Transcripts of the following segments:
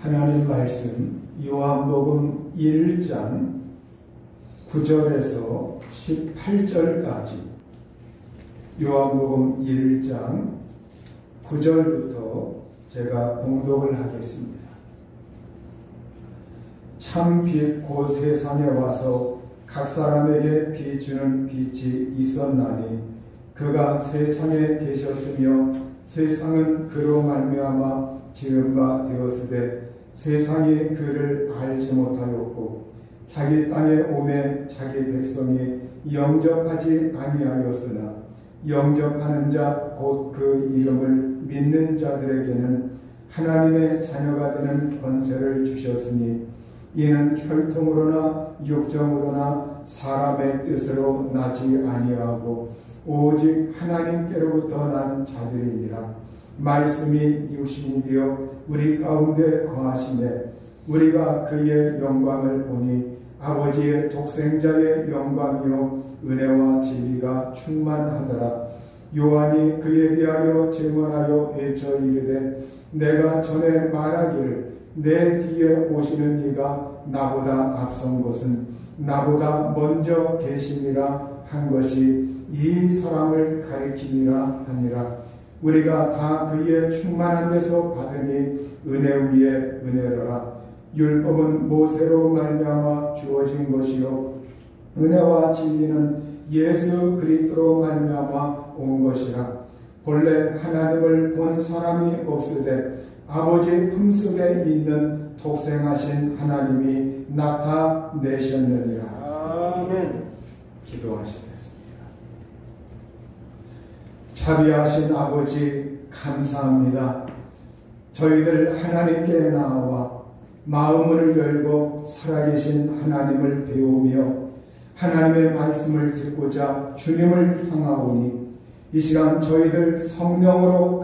하나님 말씀 요한복음 1장 9절에서 18절까지 요한복음 1장 9절부터 제가 봉독을 하겠습니다. 참 빛 곧 세상에 와서 각 사람에게 비추는 빛이 있었나니 그가 세상에 계셨으며 세상은 그로 말미암아 지은 바 되었으되 세상이 그를 알지 못하였고 자기 땅에 오매 자기 백성이 영접하지 아니하였으나 영접하는 자 곧 그 이름을 믿는 자들에게는 하나님의 자녀가 되는 권세를 주셨으니 이는 혈통으로나 육정으로나 사람의 뜻으로 나지 아니하고 오직 하나님께로부터 난 자들이니라. 말씀이 육신이 되어 우리 가운데 거하시매 우리가 그의 영광을 보니 아버지의 독생자의 영광이요 은혜와 진리가 충만하더라. 요한이 그에 대하여 증언하여 외쳐 이르되 내가 전에 말하기를 내 뒤에 오시는 이가 나보다 앞선 것은 나보다 먼저 계시니라 한 것이 이 사람을 가리키니라 하니라. 우리가 다 그의 충만한 데서 받으니 은혜 위에 은혜로라. 율법은 모세로 말미암아 주어진 것이요 은혜와 진리는 예수 그리스도로 말미암아 온 것이라. 본래 하나님을 본 사람이 없으되 아버지 품속에 있는 독생하신 하나님이 나타내셨느니라. 아멘. 기도하시겠습니다. 자비하신 아버지 감사합니다. 저희들 하나님께 나와 마음을 열고 살아계신 하나님을 배우며 하나님의 말씀을 듣고자 주님을 향하오니 이 시간 저희들 성령으로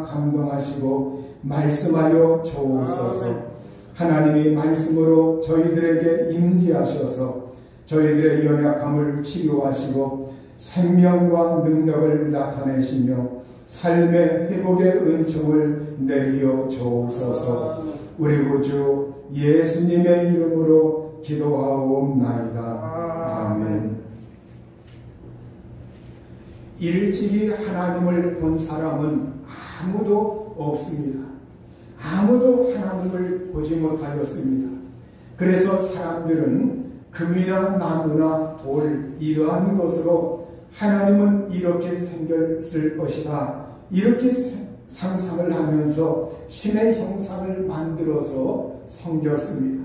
감동하시고 말씀하여 주옵소서. 하나님이 말씀으로 저희들에게 임재하셔서 저희들의 연약함을 치유하시고 생명과 능력을 나타내시며 삶의 회복의 은총을 내리어 주옵소서. 우리 구주 예수님의 이름으로 기도하옵나이다. 아멘. 일찍이 하나님을 본 사람은 아무도 없습니다. 아무도 하나님을 보지 못하였습니다. 그래서 사람들은 금이나 나무나 돌 이러한 것으로 하나님은 이렇게 생겼을 것이다 이렇게 상상을 하면서 신의 형상을 만들어서 섬겼습니다.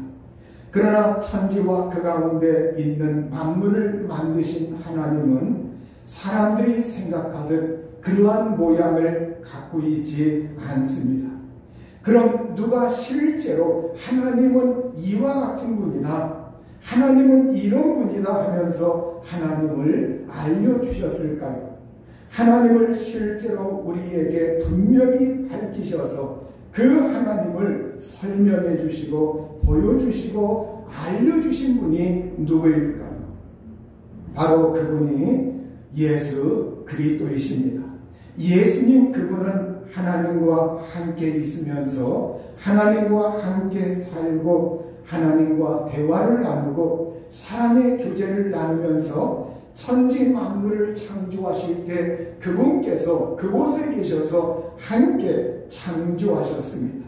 그러나 천지와 그 가운데 있는 만물을 만드신 하나님은 사람들이 생각하듯 그러한 모양을 갖고 있지 않습니다. 그럼 누가 실제로 하나님은 이와 같은 분이다, 하나님은 이런 분이다 하면서 하나님을 알려주셨을까요? 하나님을 실제로 우리에게 분명히 밝히셔서 그 하나님을 설명해 주시고 보여주시고 알려주신 분이 누구일까요? 바로 그분이 예수 그리스도이십니다. 예수님 그분은 하나님과 함께 있으면서 하나님과 함께 살고 하나님과 대화를 나누고 사랑의 교제를 나누면서 천지 만물을 창조하실 때 그분께서 그곳에 계셔서 함께 창조하셨습니다.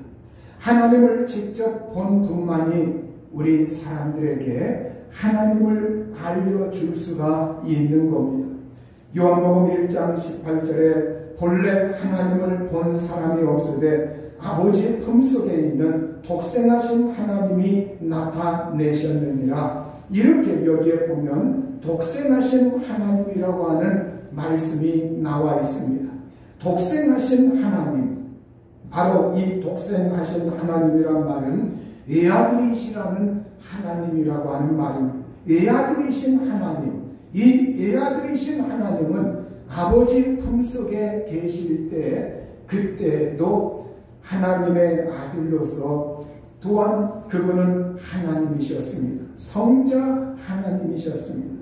하나님을 직접 본 분만이 우리 사람들에게 하나님을 알려줄 수가 있는 겁니다. 요한복음 1장 18절에 본래 하나님을 본 사람이 없으되 아버지 품속에 있는 독생하신 하나님이 나타내셨느니라. 이렇게 여기에 보면 독생하신 하나님이라고 하는 말씀이 나와 있습니다. 독생하신 하나님, 바로 이 독생하신 하나님이란 말은 애아들이시라는 하나님이라고 하는 말입니다. 애아들이신 하나님, 이 애아들이신 하나님은 아버지 품속에 계실 때 그때도 하나님의 아들로서 또한 그분은 하나님이셨습니다. 성자 하나님이셨습니다.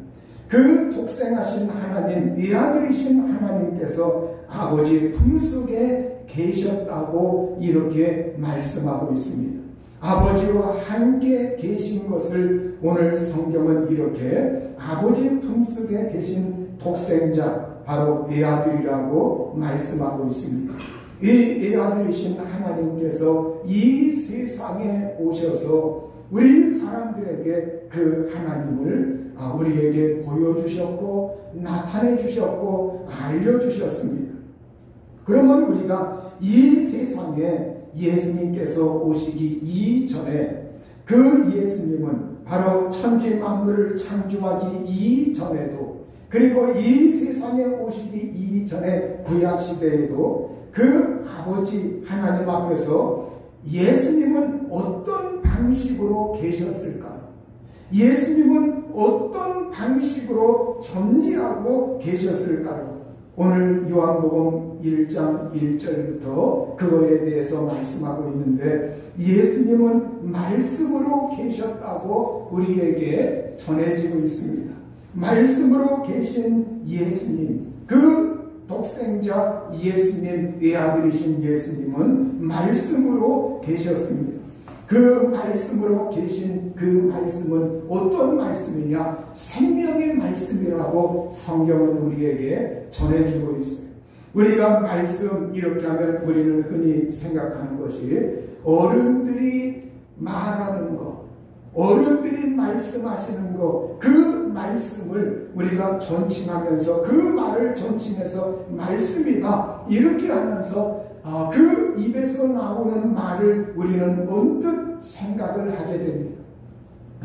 그 독생하신 하나님, 이 아들이신 하나님께서 아버지 품속에 계셨다고 이렇게 말씀하고 있습니다. 아버지와 함께 계신 것을 오늘 성경은 이렇게 아버지 품속에 계신 독생자 바로 외아들이라고 말씀하고 있습니다. 이 외아들이신 하나님께서 이 세상에 오셔서 우리 사람들에게 그 하나님을 우리에게 보여주셨고 나타내 주셨고 알려주셨습니다. 그러면 우리가 이 세상에 예수님께서 오시기 이전에 그 예수님은 바로 천지 만물을 창조하기 이전에도 그리고 이 세상에 오시기 이전에 구약시대에도 그 아버지 하나님 앞에서 예수님은 어떤 방식으로 계셨을까요? 예수님은 어떤 방식으로 존재하고 계셨을까요? 오늘 요한복음 1장 1절부터 그거에 대해서 말씀하고 있는데 예수님은 말씀으로 계셨다고 우리에게 전해지고 있습니다. 말씀으로 계신 예수님, 그 독생자 예수님, 외아들이신 예수님은 말씀으로 계셨습니다. 그 말씀으로 계신 그 말씀은 어떤 말씀이냐? 생명의 말씀이라고 성경은 우리에게 전해주고 있어요. 우리가 말씀 이렇게 하면 우리는 흔히 생각하는 것이 어른들이 말하는 것, 어른들이 말씀하시는 것, 그 말씀을 우리가 존칭하면서 그 말을 존칭해서 말씀이다 이렇게 하면서 그 입에서 나오는 말을 우리는 언뜻 생각을 하게 됩니다.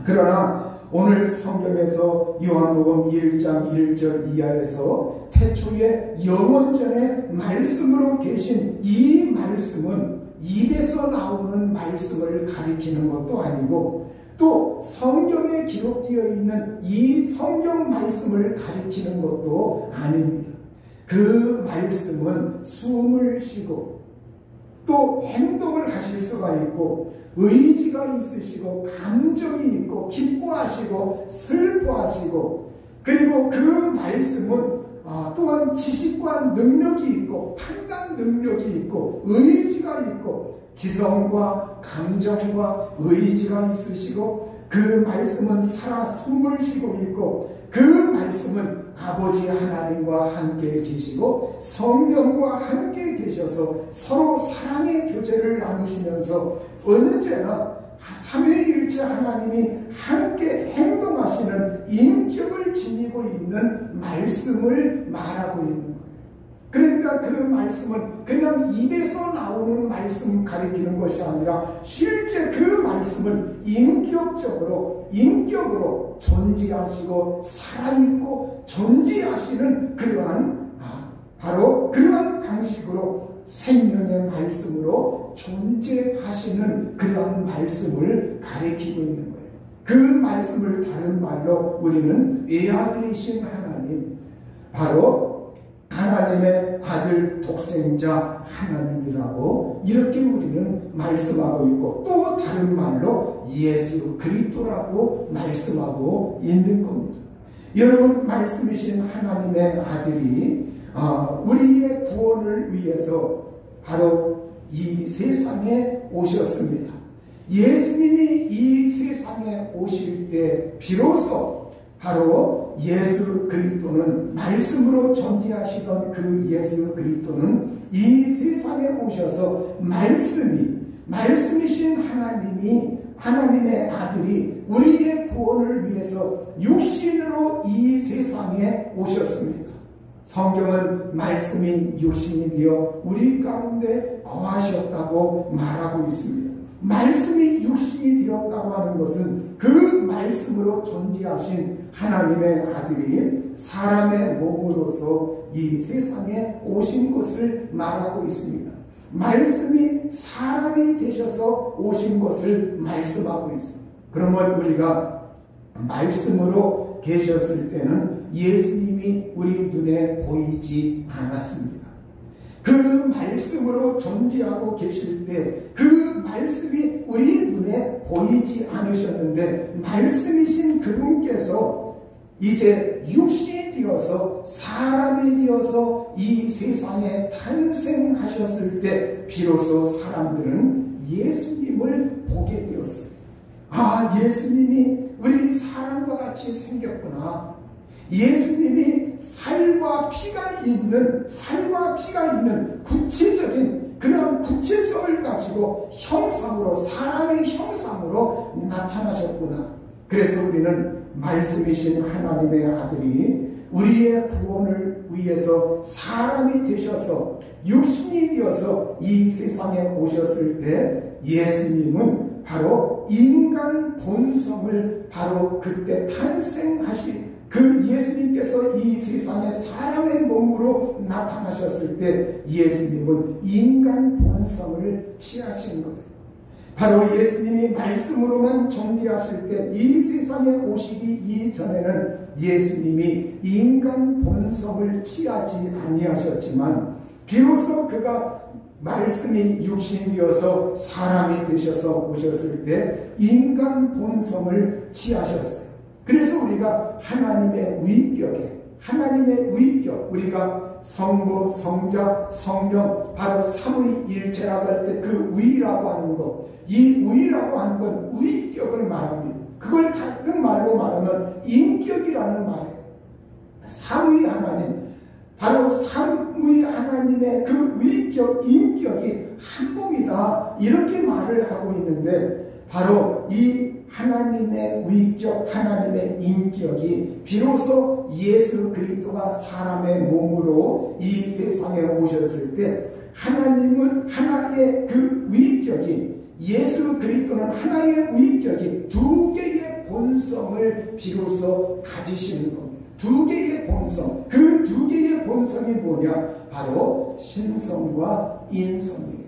그러나 오늘 성경에서 요한복음 1장 1절 이하에서 태초에 영원전에 말씀으로 계신 이 말씀은 입에서 나오는 말씀을 가리키는 것도 아니고 또 성경에 기록되어 있는 이 성경 말씀을 가리키는 것도 아닙니다. 그 말씀은 숨을 쉬고 또 행동을 하실 수가 있고 의지가 있으시고 감정이 있고 기뻐하시고 슬퍼하시고 그리고 그 말씀은 또한 지식과 능력이 있고 판단 능력이 있고 의지가 있고 지성과 감정과 의지가 있으시고 그 말씀은 살아 숨을 쉬고 있고 그 말씀은 아버지 하나님과 함께 계시고 성령과 함께 계셔서 서로 사랑의 교제를 나누시면서 언제나 삼위일체 하나님이 함께 행동하시는 인격을 지니고 있는 말씀을 말하고 있는 거예요. 그러니까 그 말씀은 그냥 입에서 나오는 말씀 가리키는 것이 아니라 실제 그 말씀은 인격으로 존재하시고 살아있고 존재하시는 그러한 바로 그러한 방식으로 생명의 말씀으로 존재하시는 그러한 말씀을 가리키고 있는 거예요. 그 말씀을 다른 말로 우리는 외아들이신 하나님, 바로 하나님의 아들 독생자 하나님이라고 이렇게 우리는 말씀하고 있고 또 다른 말로 예수 그리스도라고 말씀하고 있는 겁니다. 여러분, 말씀이신 하나님의 아들이 우리의 구원을 위해서 바로 이 세상에 오셨습니다. 예수님이 이 세상에 오실 때 비로소 바로 예수 그리스도는 말씀으로 존재하시던 그 예수 그리스도는 이 세상에 오셔서 말씀이신 하나님의 아들이 우리의 구원을 위해서 육신으로 이 세상에 오셨습니다. 성경은 말씀이 육신이 되어 우리 가운데 거하셨다고 말하고 있습니다. 말씀이 육신이 되었다고 하는 것은 그 말씀으로 존재하신 하나님의 아들이 사람의 몸으로서 이 세상에 오신 것을 말하고 있습니다. 말씀이 사람이 되셔서 오신 것을 말씀하고 있습니다. 그러면 우리가 말씀으로 계셨을 때는 예수님이 우리 눈에 보이지 않았습니다. 그 말씀으로 존재하고 계실 때 그 말씀이 우리 눈에 보이지 않으셨는데 말씀이신 그분께서 이제 육신이 되어서 사람이 되어서 이 세상에 탄생하셨을 때 비로소 사람들은 예수님을 보게 되었어요. 아, 예수님이 우리 사람과 같이 생겼구나. 예수님이 살과 피가 있는 구체적인 그런 구체성을 가지고 형상으로, 사람의 형상으로 나타나셨구나. 그래서 우리는 말씀이신 하나님의 아들이 우리의 구원을 위해서 사람이 되셔서 육신이 되어서 이 세상에 오셨을 때 예수님은 바로 인간 본성을 바로 그때 탄생하신 그 예수님께서 이 세상에 사람의 몸으로 나타나셨을 때 예수님은 인간 본성을 취하신 거예요. 바로 예수님이 말씀으로만 존재하실 때 이 세상에 오시기 이전에는 예수님이 인간 본성을 취하지 아니하셨지만 비로소 그가 말씀이 육신이 되어서 사람이 되셔서 오셨을 때 인간 본성을 취하셨어요. 그래서 우리가 하나님의 위격, 우리가 성부, 성자, 성령, 바로 삼위일체라고 할 때 그 위라고 하는 것, 이 위라고 하는 건 위격을 말합니다. 그걸 다른 말로 말하면 인격이라는 말이에요. 삼위 하나님, 바로 삼위 하나님의 그 위격, 인격이 한 몸이다, 이렇게 말을 하고 있는데 바로 이 하나님의 위격, 하나님의 인격이 비로소 예수 그리스도가 사람의 몸으로 이 세상에 오셨을 때 하나님은 하나의 그 위격이, 예수 그리스도는 하나의 위격이 두 개의 본성을 비로소 가지시는 겁니다. 두 개의 본성, 그 두 개의 본성이 뭐냐? 바로 신성과 인성이에요.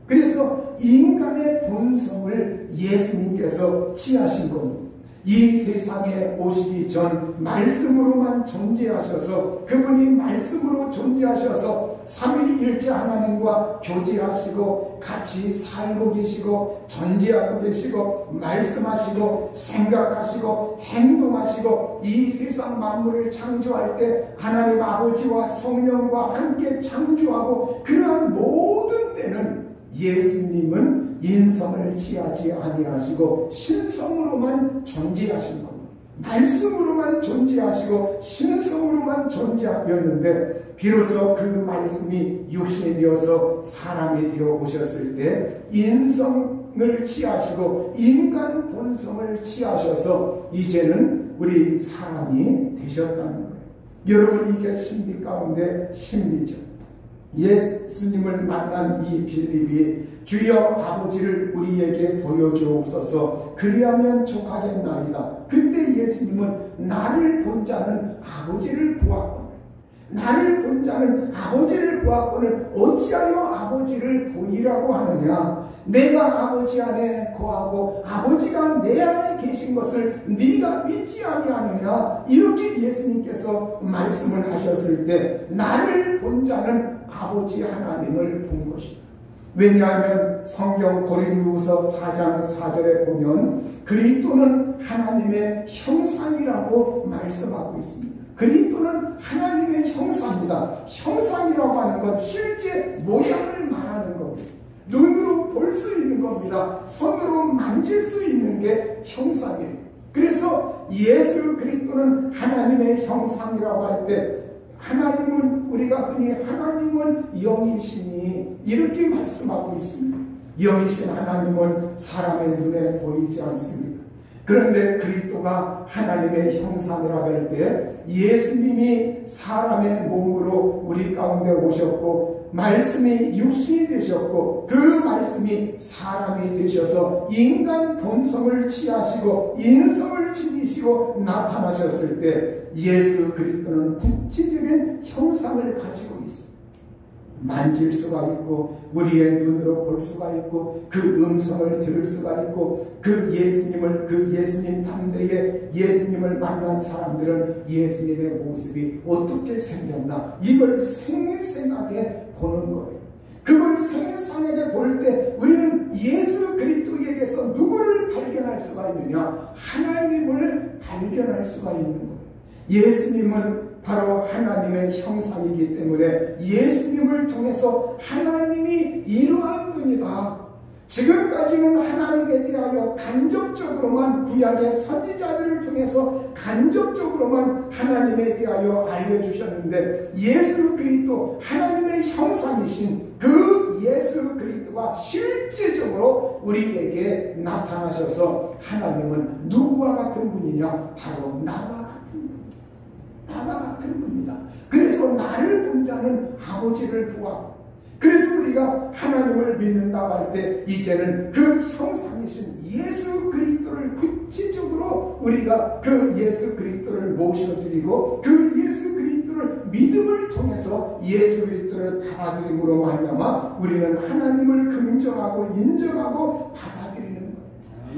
그래서 인간의 본성을 예수님께서 취하신 겁니다. 이 세상에 오시기 전 말씀으로만 존재하셔서 그분이 말씀으로 존재하셔서 삼위일체 하나님과 교제하시고 같이 살고 계시고 존재하고 계시고 말씀하시고 생각하시고 행동하시고 이 세상 만물을 창조할 때 하나님 아버지와 성령과 함께 창조하고 그러한 모든 때는 예수님은 인성을 취하지 아니하시고 신성으로만 존재하신 겁니다. 말씀으로만 존재하시고 신성으로만 존재하였는데 비로소 그 말씀이 육신이 되어서 사람이 되어 오셨을 때 인성을 취하시고 인간 본성을 취하셔서 이제는 우리 사람이 되셨다는 거예요. 여러분, 이게 신비 가운데 신비죠. 예수님을 만난 이 빌립이 주여 아버지를 우리에게 보여주옵소서 그리하면 족하겠나이다. 그때 예수님은 나를 본 자는 아버지를 보았거늘, 나를 본 자는 아버지를 보았거늘 어찌하여 아버지를 보이라고 하느냐? 내가 아버지 안에 거하고 아버지가 내 안에 계신 것을 네가 믿지 아니하느냐? 이렇게 예수님께서 말씀을 하셨을 때 나를 본 자는 아버지 하나님을 본 것이다. 왜냐하면 성경 고린도후서 4장 4절에 보면 그리스도는 하나님의 형상이라고 말씀하고 있습니다. 그리스도는 하나님의 형상이다. 형상이라고 하는 건 실제 모양을 말하는 겁니다. 눈으로 볼 수 있는 겁니다. 손으로 만질 수 있는 게 형상이에요. 그래서 예수 그리스도는 하나님의 형상이라고 할 때 하나님은, 우리가 흔히 하나님은 영이시니 이렇게 말씀하고 있습니다. 영이신 하나님은 사람의 눈에 보이지 않습니다. 그런데 그리스도가 하나님의 형상이라고 할 때 예수님이 사람의 몸으로 우리 가운데 오셨고 말씀이 육신이 되셨고 그 말씀이 사람이 되셔서 인간 본성을 취하시고 인성을 지니시고 나타나셨을 때 예수 그리스도는 구체적인 형상을 가지고 있습니다. 만질 수가 있고 우리의 눈으로 볼 수가 있고 그 음성을 들을 수가 있고 그 예수님 당대에 예수님을 만난 사람들은 예수님의 모습이 어떻게 생겼나 이걸 생생하게 보는 거예요. 그걸 생생하게 볼 때 우리는 예수 그리스도에게서 누구를 발견할 수가 있느냐? 하나님을 발견할 수가 있는 거예요. 예수님은 바로 하나님의 형상이기 때문에 예수님을 통해서 하나님이 이러한 분이다. 지금까지는 하나님에 대하여 간접적으로만 구약의 선지자들을 통해서 간접적으로만 하나님에 대하여 알려주셨는데 예수 그리스도 하나님의 형상이신 그 예수 그리스도가 실제적으로 우리에게 나타나셔서 하나님은 누구와 같은 분이냐? 바로 나와 같은 분이다. 그래서 나를 본 자는 아버지를 보았고, 그래서 우리가 하나님을 믿는다고 할 때 이제는 그 형상이신 예수 그리스도를 구체적으로 우리가 그 예수 그리스도를 모셔드리고 그 예수 그리스도를 믿음을 통해서 예수 그리스도를 받아들임으로 말미암아 우리는 하나님을 긍정하고 인정하고 받아들이는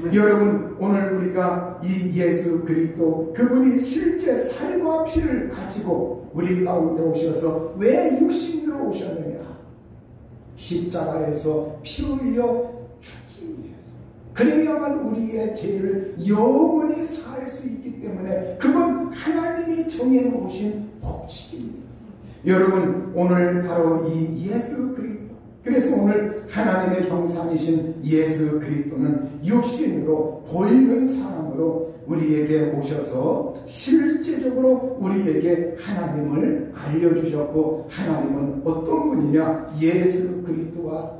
거예요. 여러분, 오늘 우리가 이 예수 그리스도 그분이 실제 살과 피를 가지고 우리 가운데 오셔서 왜 육신으로 오셨느냐? 십자가에서 피 흘려 죽기 위해서. 그래야만 우리의 죄를 영원히 사할 수 있기 때문에 그건 하나님이 정해놓으신 법칙입니다. 여러분, 오늘 바로 이 예수 그리스도, 그래서 오늘 하나님의 형상이신 예수 그리스도는 육신으로 보이는 사람으로 우리에게 오셔서 실제적으로 우리에게 하나님을 알려주셨고, 하나님은 어떤 분이냐? 예수 그리스도와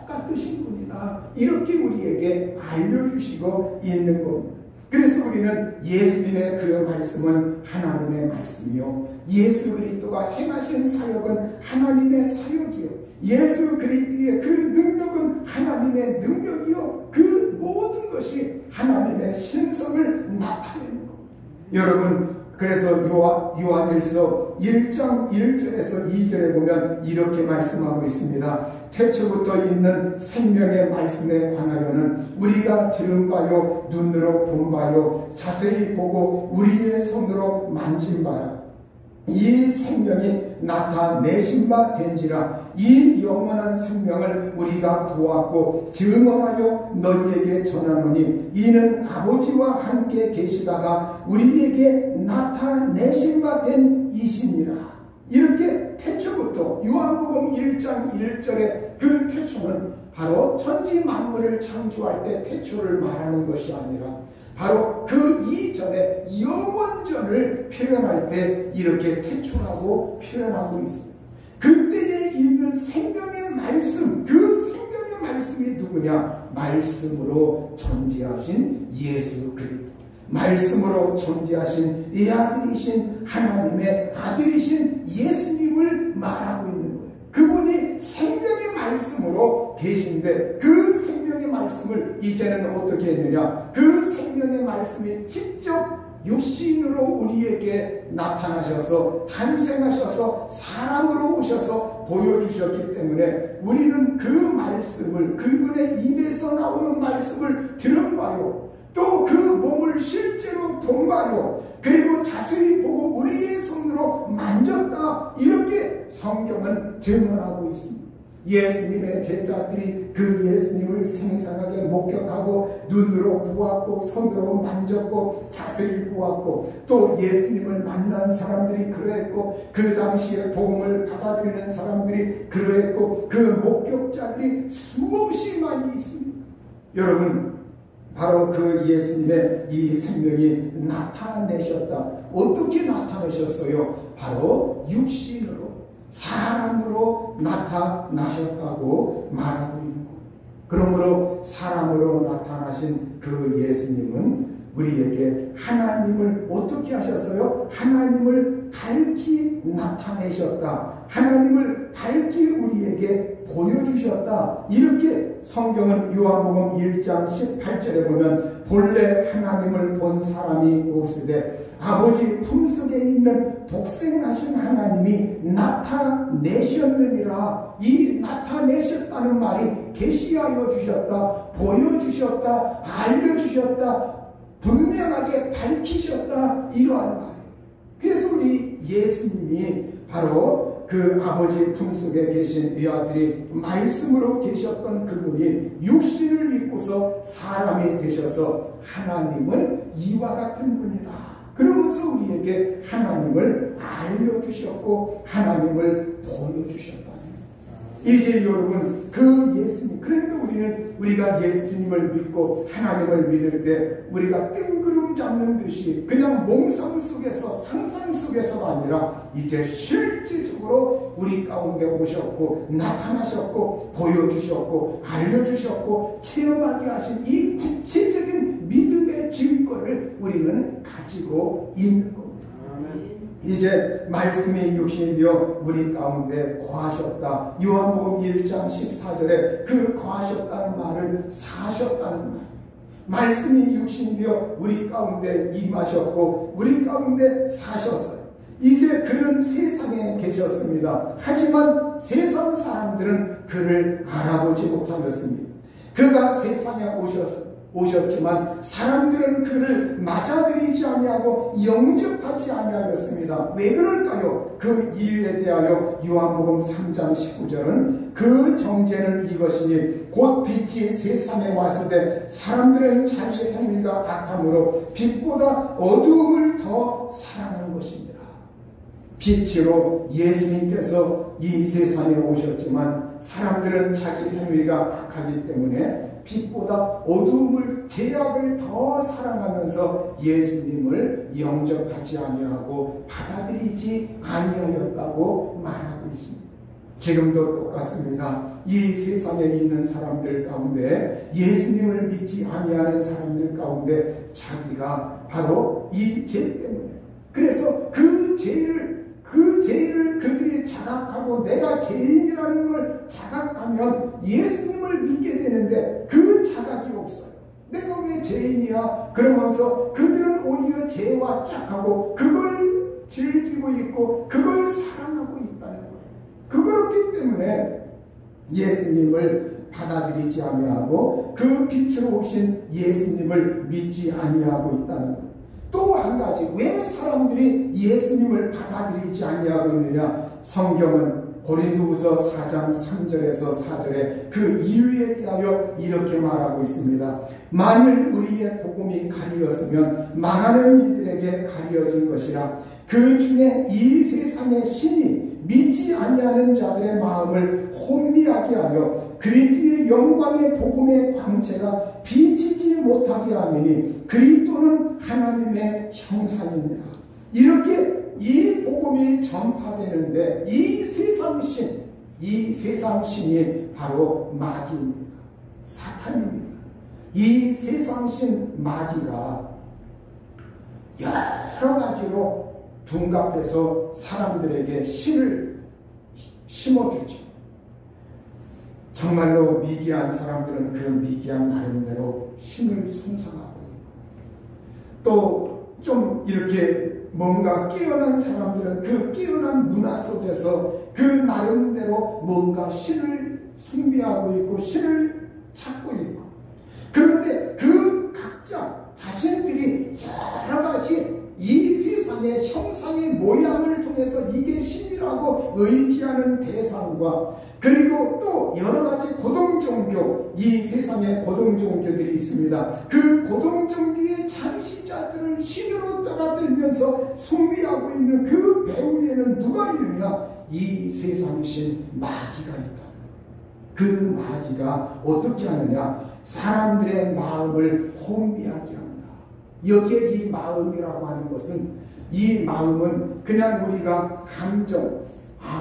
똑같으신 분이다. 이렇게 우리에게 알려주시고 있는 겁니다. 그래서 우리는 예수님의 그 말씀은 하나님의 말씀이요, 예수 그리스도가 행하신 사역은 하나님의 사역이요, 예수 그리스도의 그 능력은 하나님의 능력이요, 그 모든 것이 하나님의 신성을 나타내는 겁니다. 여러분, 그래서 요한일서 1장 1절에서 2절에 보면 이렇게 말씀하고 있습니다. 태초부터 있는 생명의 말씀에 관하여는 우리가 들은 바요, 눈으로 본 바요, 자세히 보고 우리의 손으로 만진 바요, 이 생명이 나타내신 바 된지라. 이 영원한 생명을 우리가 보았고 증언하여 너희에게 전하노니 이는 아버지와 함께 계시다가 우리에게 나타내신 바 된 이시니라. 이렇게 태초부터, 요한복음 1장 1절에 그 태초는 바로 천지 만물을 창조할 때 태초를 말하는 것이 아니라 바로 그 이전에 영원전을 표현할 때 이렇게 태초라고 표현하고 있습니다. 그때에 있는 생명의 말씀, 그 생명의 말씀이 누구냐? 말씀으로 존재하신 예수 그리스도, 말씀으로 존재하신 이 아들이신 하나님의 아들이신 예수님을 말하고 있는 거예요. 그분이 생명의 말씀으로 계신데 그 생명의 말씀을 이제는 어떻게 했느냐? 그 생명의 말씀이 직접 육신으로 우리에게 나타나셔서 탄생하셔서 사람으로 오셔서 보여주셨기 때문에 우리는 그 말씀을, 그분의 입에서 나오는 말씀을 들은 바요, 또 그 몸을 실제로 본 바요, 그리고 자세히 보고 우리의 손으로 만졌다. 이렇게 성경은 증언하고 있습니다. 예수님의 제자들이 그 예수님을 생생하게 목격하고 눈으로 보았고 손으로 만졌고 자세히 보았고, 또 예수님을 만난 사람들이 그러했고 그 당시에 복음을 받아들이는 사람들이 그러했고 그 목격자들이 수없이 많이 있습니다. 여러분, 바로 그 예수님의 이 생명이 나타내셨다. 어떻게 나타내셨어요? 바로 육신으로, 사람으로 나타나셨다고 말하고 있는 거예요. 그러므로 사람으로 나타나신 그 예수님은 우리에게 하나님을 어떻게 하셨어요? 하나님을 밝히 나타내셨다. 하나님을 밝히 우리에게 보여주셨다. 이렇게 성경은 요한복음 1장 18절에 보면 본래 하나님을 본 사람이 없으되 아버지 품속에 있는 독생하신 하나님이 나타내셨느니라. 이 나타내셨다는 말이 계시하여 주셨다, 보여주셨다, 알려주셨다, 분명하게 밝히셨다, 이러한 말이에요. 그래서 우리 예수님이 바로 그 아버지 품속에 계신 이 아들이 말씀으로 계셨던 그분이 육신을 입고서 사람이 되셔서 하나님은 이와 같은 분이다. 그러면서 우리에게 하나님을 알려주셨고 하나님을 보여주셨다. 이제 여러분 그 예수님, 그러니까 우리가 예수님을 믿고 하나님을 믿을 때 우리가 뜬구름 잡는 듯이 그냥 몽상 속에서 상상 속에서가 아니라 이제 실질적으로 우리 가운데 오셨고 나타나셨고 보여주셨고 알려주셨고 체험하게 하신 이 구체적인 믿음의 증거를 우리는 가지고 있는 겁니다. 이제 말씀이 육신이 되어 우리 가운데 거하셨다. 요한복음 1장 14절에 그 거하셨다는 말을 사셨다는 말. 말씀이 육신이 되어 우리 가운데 임하셨고 우리 가운데 사셨어요. 이제 그는 세상에 계셨습니다. 하지만 세상 사람들은 그를 알아보지 못하였습니다. 그가 세상에 오셨지만 사람들은 그를 맞아들이지 아니하고 영접하지 아니하였습니다. 왜 그럴까요? 그 이유에 대하여 요한복음 3장 19절은 그 정죄는 이것이니 곧 빛이 세상에 왔을 때 사람들은 자기 행위가 악함으로 빛보다 어두움을 더 사랑한 것입니다. 빛으로 예수님께서 이 세상에 오셨지만 사람들은 자기 행위가 악하기 때문에 빛보다 어두움을 죄악을 더 사랑하면서 예수님을 영접하지 아니하고 받아들이지 아니하였다고 말하고 있습니다. 지금도 똑같습니다. 이 세상에 있는 사람들 가운데 예수님을 믿지 아니하는 사람들 가운데 자기가 바로 이 죄 때문에, 그래서 그 죄를 그들이 자각하고 내가 죄인이라는 걸 자각하면 예수님을 믿게 되는데 그 자각이 없어요. 내가 왜 죄인이야? 그러면서 그들은 오히려 죄와 짝하고 그걸 즐기고 있고 그걸 사랑하고 있다는 거예요. 그렇기 때문에 예수님을 받아들이지 아니하고 그 빛으로 오신 예수님을 믿지 아니하고 있다는 거예요. 또 한 가지, 왜 사람들이 예수님을 받아들이지 아니하고 있느냐? 성경은 고린도후서 4장 3절에서 4절에 그 이유에 대하여 이렇게 말하고 있습니다. 만일 우리의 복음이 가리었으면 망하는 이들에게 가리어진 것이라. 그 중에 이 세상의 신이 믿지 아니하는 자들의 마음을 혼미하게 하여 그리스도의 영광의 복음의 광채가 비치지 못하게 하미니 그리스도는 하나님의 형상이니라. 이렇게 이 복음이 전파되는데 이 세상 신이 바로 마귀입니다. 사탄입니다. 이 세상 신 마귀가 여러 가지로 둔갑해서 사람들에게 신을 심어주죠. 정말로 미개한 사람들은 그 미개한 나름대로 신을 숭상하고 있고, 또 좀 이렇게 뭔가 깨어난 사람들은 그 깨어난 문화 속에서 그 나름대로 뭔가 신을 숭배하고 있고 신을 찾고 있고, 그런데 그 각자 자신들이 여러 가지 이 세상의 형상의 모양을 통해서 이게 신이라고 의지하는 대상과, 그리고 또 여러 가지 고등종교, 이 세상에 고등종교들이 있습니다. 그 고등종교의 창시자들을 신으로 떠받들면서 숭배하고 있는 그 배후에는 누가 있느냐? 이 세상신 마귀가 있다. 그 마귀가 어떻게 하느냐? 사람들의 마음을 혼미하게 합니다. 여기에 이 마음이라고 하는 것은, 이 마음은 그냥 우리가 감정,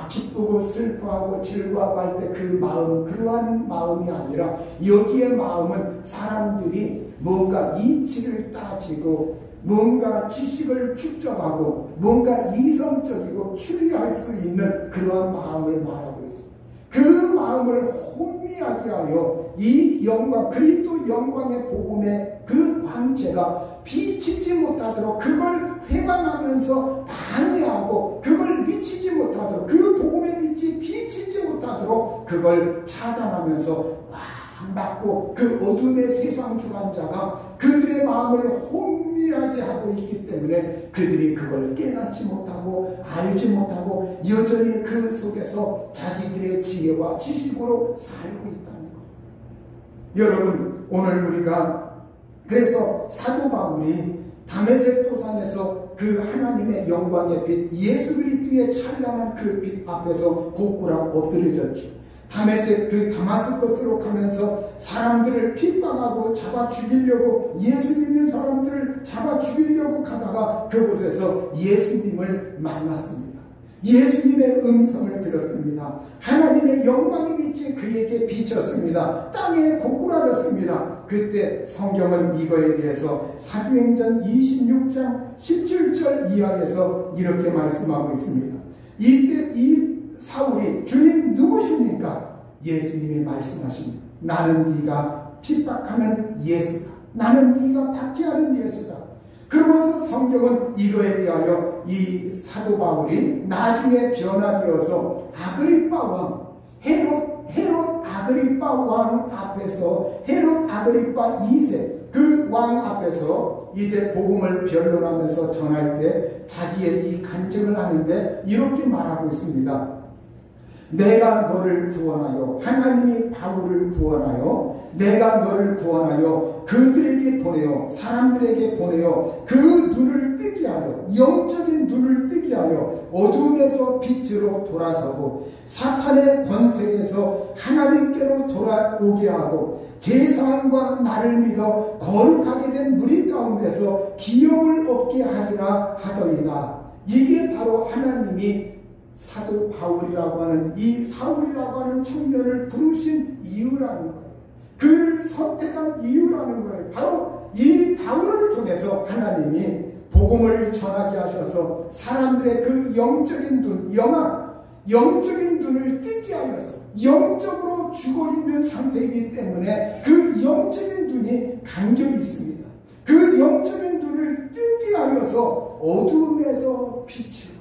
기쁘고 슬퍼하고 즐거워할 때 그 마음, 그러한 마음이 아니라 여기에 마음은 사람들이 뭔가 이치를 따지고 뭔가 지식을 축적하고 뭔가 이성적이고 추리할 수 있는 그러한 마음을 말하고 있습니다. 그 마음을 혼미하게 하여 이 영광, 그리스도 영광의 복음의 그 광채가 비치지 못하도록, 그걸 회방하면서 방해하고 그걸 미치지 못하도록, 그 복음의 빛이 비치지 못하도록 그걸 차단하면서 막고, 그 어둠의 세상 주관자가 그들의 마음을 혼미하게 하고 있기 때문에 그들이 그걸 깨닫지 못하고 알지 못하고 여전히 그 속에서 자기들의 지혜와 지식으로 살고 있다는 것. 여러분, 오늘 우리가 그래서 사도 바울이 다메섹 도상에서 그 하나님의 영광의 빛 예수 그리스도의 찬란한 그 빛 앞에서 고꾸락 엎드려졌죠. 다메섹 그 다마스커스로 가면서 사람들을 핍박하고 잡아 죽이려고 예수 믿는 사람들을 잡아 죽이려고 가다가 그곳에서 예수님을 만났습니다. 예수님의 음성을 들었습니다. 하나님의 영광의 빛이 그에게 비쳤습니다. 땅에 고꾸라졌습니다. 그때 성경은 이거에 대해서 사도행전 26장 17절 이하에서 이렇게 말씀하고 있습니다. 이때 이 사울이 주님 누구십니까? 예수님이 말씀하십니다. 나는 네가 핍박하는 예수다. 나는 네가 박해하는 예수다. 그러면서 성경은 이거에 대하여 이 사도 바울이 나중에 변화되어서 아그리빠 왕 헤롯 아그리빠 왕 앞에서 헤롯 아그리빠 2세 그 왕 앞에서 이제 복음을 변론하면서 전할 때 자기의 이 간증을 하는데 이렇게 말하고 있습니다. 내가 너를 구원하여 하나님이 바울을 구원하여 내가 너를 구원하여 그들에게 보내어 사람들에게 보내어 그 눈을 뜨게 하여 영적인 눈을 뜨게 하여 어둠에서 빛으로 돌아서고 사탄의 권세에서 하나님께로 돌아오게 하고 제사함과 나를 믿어 거룩하게 된 무리 가운데서 기업을 얻게 하리라 하더이다. 이게 바로 하나님이 사도 바울이라고 하는 이 사울이라고 하는 청년을 부르신 이유라는 거예요. 그를 선택한 이유라는 거예요. 바로 이 바울을 통해서 하나님이 복음을 전하게 하셔서 사람들의 그 영적인 눈, 영적인 눈을 뜨게 하여서 영적으로 죽어있는 상태이기 때문에 그 영적인 눈이 간격이 있습니다. 그 영적인 눈을 뜨게 하여서 어둠에서 빛으로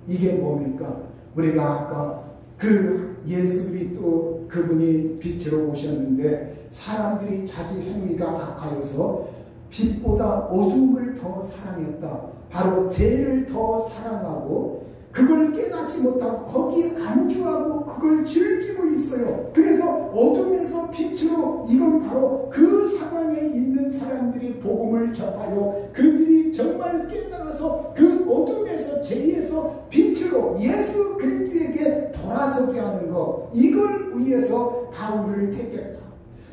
이게 뭡니까? 우리가 아까 그 예수 그리스도 그분이 빛으로 오셨는데 사람들이 자기 행위가 악하여서 빛보다 어둠을 더 사랑했다. 바로 죄를 더 사랑하고 그걸 깨닫지 못하고 거기에 안주하고 그걸 즐기고 있어요. 그래서 어둠에서 빛으로 이건 바로 그 상황에 있는 사람들이 복음을 접하여 그들이 정말 깨달아서 그 어둠에서 죄에서 빛으로 예수 그리스도에게 돌아서게 하는 것 이걸 위해서 바울을 택했다.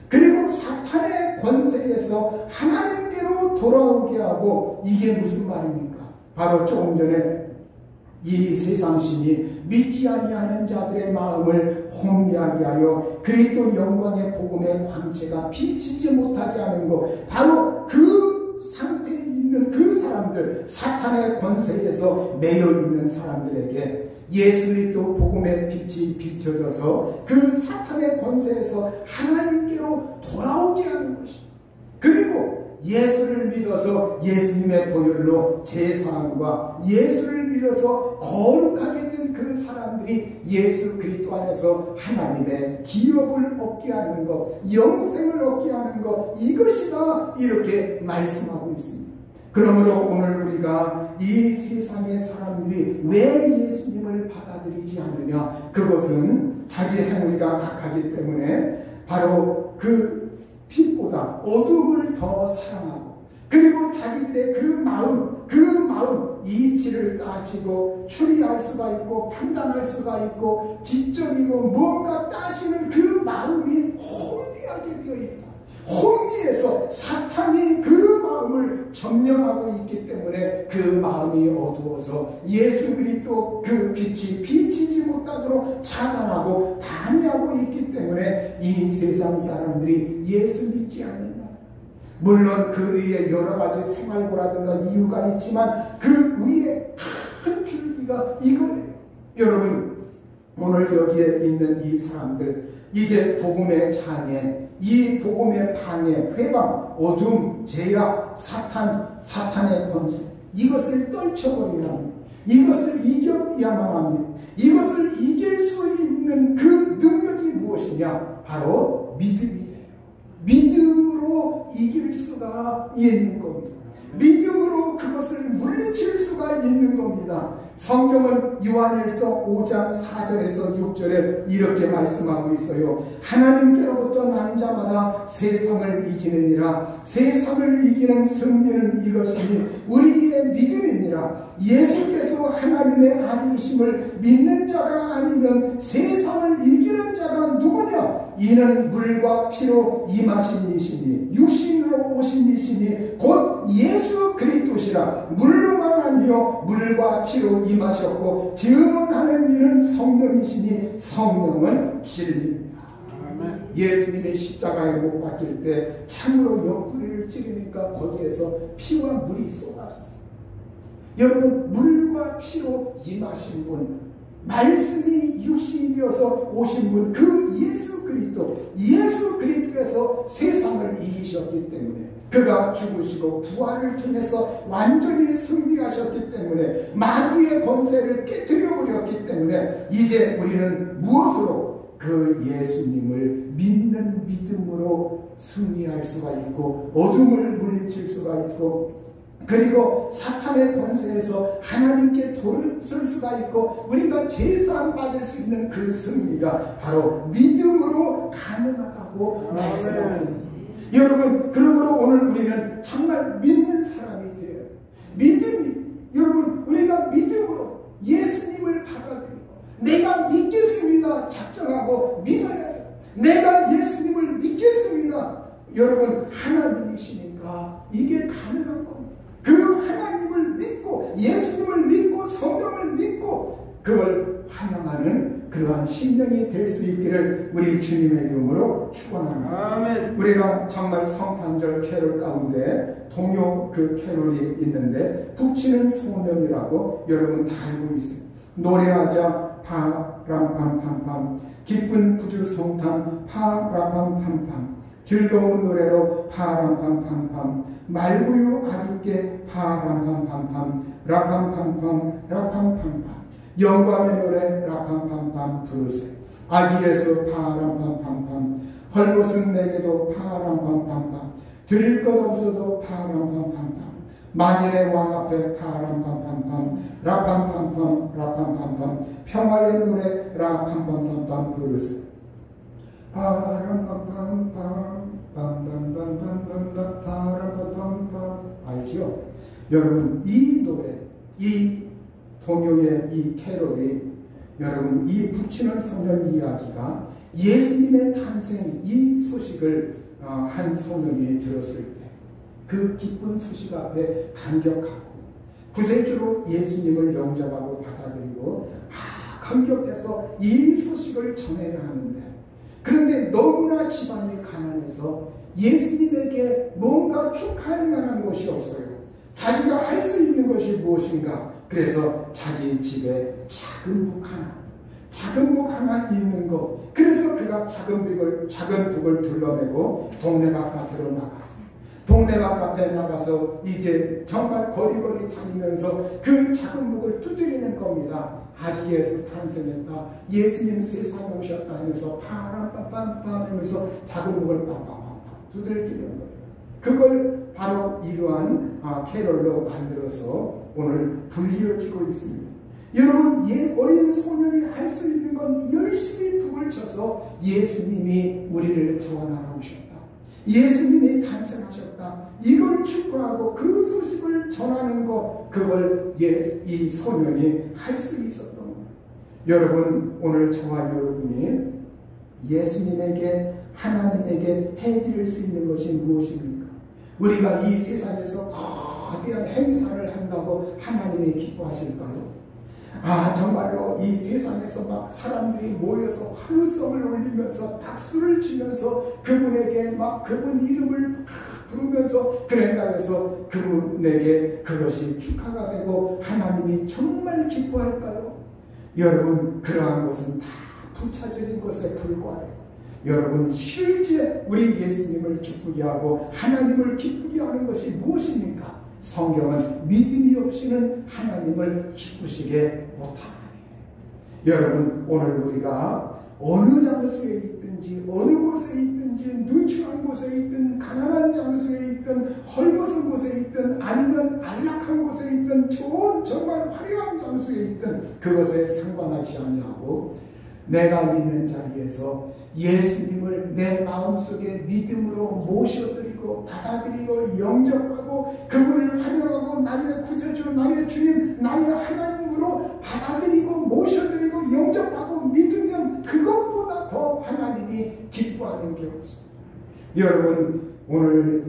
그리고 사탄의 권세에서 하나님께로 돌아오게 하고 이게 무슨 말입니까? 바로 조금 전에 이 세상신이 믿지 아니하는 자들의 마음을 혼미하게 하여 그리스도 영광의 복음의 광채가 비치지 못하게 하는 것 바로 그 상태에 있는 그 사람들 사탄의 권세에서 매여 있는 사람들에게 예수 그리스도 복음의 빛이 비춰져서 그 사탄의 권세에서 하나님께로 돌아오게 하는 것입니다. 그리고 예수를 믿어서 예수님의 보혈로 제사함과 예수를 믿어서 거룩하게 된 그 사람들이 예수 그리스도 안에서 하나님의 기업을 얻게 하는 것, 영생을 얻게 하는 것 이것이다 이렇게 말씀하고 있습니다. 그러므로 오늘 우리가 이 세상의 사람들이 왜 예수님을 받아들이지 않느냐 그것은 자기 행위가 악하기 때문에 바로 그 빛보다 어둠을 더 사랑하고 그리고 자기들의 그 마음 이치를 따지고 추리할 수가 있고 판단할 수가 있고 지적이고 뭔가 따지는 그 마음이 혼미하게 되어 있다. 혼미해서 사탄이 그 마음을 점령하고 있기 때문에 그 마음이 어두워서 예수 그리스도 그 빛이 비치지 못하도록 차단하고 방해하고 있기 때문에 이 세상 사람들이 예수 믿지 않는다. 물론 그 위에 여러 가지 생활고라든가 이유가 있지만 그 위에 큰 줄기가 이거예요. 여러분 오늘 여기에 있는 이 사람들 이제 복음의 장애 이 복음의 방해 회방 어둠 죄악 사탄의 권세 이것을 떨쳐버려야 합니다. 이것을 이겨야만 합니다. 이것을 이길 수 있는 그 능력이 무엇이냐 바로 믿음이에요. 믿음으로 이길 수가 있는 겁니다. 믿음으로 그것을 물리칠 수가 있는 겁니다. 성경은 요한일서 5장 4절에서 6절에 이렇게 말씀하고 있어요. 하나님께로부터 난 자마다 세상을 이기느니라. 세상을 이기는 승리는 이것이니 우리의 믿음이니라. 예수께서 하나님의 아들이심을 믿는 자가 아니면 세상을 이기는 자가 누구냐? 이는 물과 피로 임하신 이시니 육신으로 오신 이시니 곧 예수 그리스도시라. 물로만 아니요 물과 피로 임하셨고 증언하는 이는 성령이시니 성령은 진리입니다. 예수님의 십자가에 못 박힐 때 참으로 옆구리를 찌르니까 거기에서 피와 물이 쏟아졌어요. 여러분, 물과 피로 임하신 분, 말씀이 육신이 되어서 오신 분, 그 예수 그리스도께서 세상을 이기셨기 때문에, 그가 죽으시고 부활을 통해서 완전히 승리하셨기 때문에, 마귀의 권세를 깨뜨려 버렸기 때문에 이제 우리는 무엇으로? 그 예수님을 믿는 믿음으로 승리할 수가 있고, 어둠을 물리칠 수가 있고, 그리고 사탄의 권세에서 하나님께 돌을 쓸 수가 있고, 우리가 제사함 받을 수 있는 그 승리가 바로 믿음으로 가능하다고 말씀합니다. 여러분, 그러므로 오늘 우리는 정말 믿는 사람이 되어요. 여러분, 우리가 믿음으로 예수님을 받아들이고 내가 믿겠습니다 작정하고 믿어야 돼요. 내가 예수님을 믿겠습니다. 여러분, 하나님이시니까 이게 가능한 겁니다. 그 하나님을 믿고 예수님을 믿고 성령을 믿고 그걸 환영하는 그러한 심령이 될 수 있기를 우리 주님의 이름으로 축원합니다. 아멘. 우리가 정말 성탄절 캐롤 가운데 동요 그 캐롤이 있는데 북치는 소년이라고 여러분 다 알고 있습니다. 노래하자 파랑팜팜팜, 기쁜 구주 성탄 파라팜팜팜, 즐거운 노래로 파람팜팜팜, 말구유 아기께 파람팜팜팜, 라팜팜팜 라팜팜팜, 영광의 노래 라팜팜팜 부르세. 아기 예수 파람팜팜팜, 헐벗은 내게도 파람팜팜팜, 드릴 것 없어도 파람팜팜팜, 만인의 왕 앞에 파람팜팜팜, 라팜팜팜 라팜팜팜, 평화의 노래 라팜팜팜팜 부르세. 파람팜팜팜 빰빰빰빰빰빰 파람팜팜팜. 알죠? 여러분, 이 노래, 이 동요의 이 캐롤이, 여러분, 이 붙이는 소년 이야기가 예수님의 탄생 이 소식을 한 소년이 들었을 때 그 기쁜 소식 앞에 감격하고 구세주로 예수님을 영접하고 받아들이고 감격해서 이 소식을 전해야 하는데, 그런데 너무나 집안이 가난해서 예수님에게 뭔가 축하할 만한 것이 없어요. 자기가 할 수 있는 것이 무엇인가? 그래서 자기 집에 작은 묵 하나 있는 것. 그래서 그가 작은 북을 둘러매고 동네 바깥으로 나갔어요. 동네 바깥에 나가서 이제 정말 거리거리 다니면서 그 작은 묵을 두드리는 겁니다. 아기 예수 탄생했다, 예수님 세상에 오셨다 하면서 파람빰빰빰 하면서 작은 묵을 빰빰빰 두들기는 거예요. 그걸 바로 이러한 캐롤로 만들어서 오늘 불리어지고 있습니다. 여러분, 어린 소년이 할 수 있는 건 열심히 북을 쳐서 예수님이 우리를 구원하러 오셨다, 예수님이 탄생하셨다, 이걸 축구하고 그 소식을 전하는 것, 그걸 이 소년이 할 수 있었던 겁니다. 여러분, 오늘 저와 여러분이 예수님에게, 하나님에게 해드릴 수 있는 것이 무엇입니까? 우리가 이 세상에서 거대한 행사를 한다고 하나님이 기뻐하실까요? 정말로 이 세상에서 막 사람들이 모여서 환호성을 올리면서 박수를 치면서 그분에게 막 그분 이름을 부르면서 그런다 해서 그분에게 그것이 축하가 되고 하나님이 정말 기뻐할까요? 여러분, 그러한 것은 다 부차적인 것에 불과해요. 여러분, 실제 우리 예수님을 기쁘게 하고 하나님을 기쁘게 하는 것이 무엇입니까? 성경은 믿음이 없이는 하나님을 기쁘시게 못하나니. 여러분, 오늘 우리가 어느 장소에 있든지 어느 곳에 있든지 누추한 곳에 있든 가난한 장소에 있든 헐벗은 곳에 있든 아니면 안락한 곳에 있든 좋은 정말 화려한 장소에 있든 그것에 상관하지 아니하고 내가 있는 자리에서 예수님을 내 마음속에 믿음으로 모셔드리고 받아들이고 영접하고 그분을 환영하고 나의 구세주 나의 주님 나의 하나님으로 받아들이고 모셔드리고 영접하고 믿으면 그것보다 더 하나님이 기뻐하는 게 없습니다. 여러분 오늘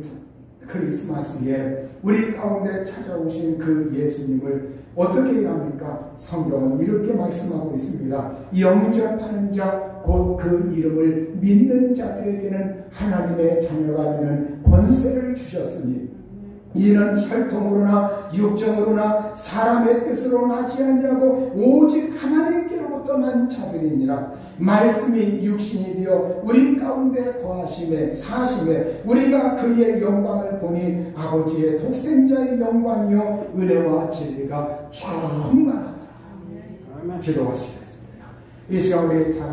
크리스마스에 우리 가운데 찾아오신 그 예수님을 어떻게 해야 합니까? 성경은 이렇게 말씀하고 있습니다. 영접하는 자 곧 그 이름을 믿는 자들에게는 하나님의 자녀가 되는 권세를 주셨으니 이는 혈통으로나 육정으로나 사람의 뜻으로 나지 않냐고 오직 하나님께로부터 난 자들이니라. 말씀이 육신이 되어 우리 가운데 거하심에 사심에 우리가 그의 영광을 보니 아버지의 독생자의 영광이요 은혜와 진리가 충만하다. 기도하시겠습니다. 이 시간 우리 다